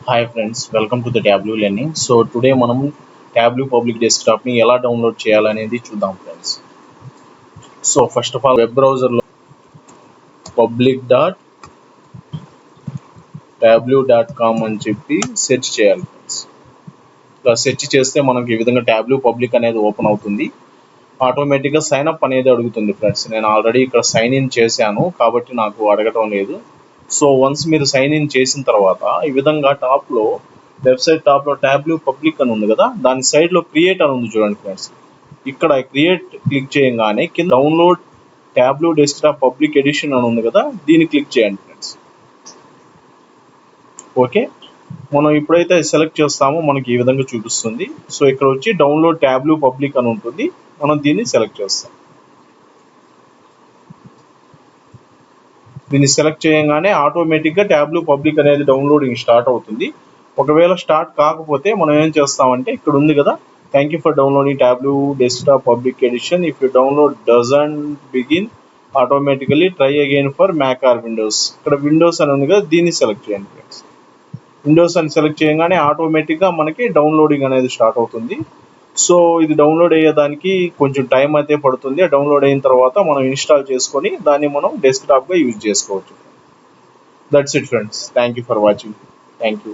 Hi friends, welcome to the Tableau Learning. So today మనం Tableau Public Desktop ని ఎలా download చేయాలనేది చూద్దాం friends. So first of all web బ్రౌజర్లో public.tableau.com అని చెప్పి సెర్చ్ చేయాలి ఫ్రెండ్స్. ఇలా సెర్చ్ చేస్తే మనకి ఈ విధంగా Tableau Public అనేది ఓపెన్ అవుతుంది. ఆటోమేటిక్గా సైన్ అప్ అనేది అడుగుతుంది ఫ్రెండ్స్. నేను ఆల్రెడీ ఇక్కడ సైన్ ఇన్ చేశాను కాబట్టి నాకు అడగటం లేదు. సో వన్స్ మీరు సైన్ ఇన్ చేసిన తర్వాత ఈ విధంగా టాప్లో వెబ్సైట్ టాప్లో Tableau పబ్లిక్ అని ఉంది కదా, దాని సైడ్లో క్రియేట్ అని ఉంది చూడండి ఫ్రెండ్స్. ఇక్కడ క్రియేట్ క్లిక్ చేయగానే కింద download Tableau desktop public edition అని ఉంది కదా, దీన్ని క్లిక్ చేయండి ఫ్రెండ్స్. ఓకే, మనం ఎప్పుడైతే సెలెక్ట్ చేస్తామో మనకి ఈ విధంగా చూపిస్తుంది. సో ఇక్కడ వచ్చి డౌన్లోడ్ Tableau పబ్లిక్ అని ఉంటుంది, మనం దీన్ని సెలెక్ట్ చేస్తాం. దీన్ని సెలెక్ట్ చేయగానే ఆటోమేటిక్గా Tableau పబ్లిక్ అనేది డౌన్లోడింగ్ స్టార్ట్ అవుతుంది. ఒకవేళ స్టార్ట్ కాకపోతే మనం ఏం చేస్తామంటే ఇక్కడ ఉంది కదా, thank you for downloading Tableau desktop public edition. If you download doesn't begin automatically try again for Mac or Windows. ఇక్కడ విండోస్ అని ఉంది కదా, దీన్ని సెలెక్ట్ చేయండి ఫ్రెండ్స్. విండోస్ అని సెలెక్ట్ చేయగానే ఆటోమేటిక్గా మనకి డౌన్లోడింగ్ అనేది స్టార్ట్ అవుతుంది. సో ఇది డౌన్లోడ్ అయ్యేదానికి కొంచెం టైం అయితే పడుతుంది. డౌన్లోడ్ అయిన తర్వాత మనం ఇన్స్టాల్ చేసుకొని దాన్ని మనం డెస్క్టాప్గా యూజ్ చేసుకోవచ్చు. That's it friends. Thank you for watching. Thank you.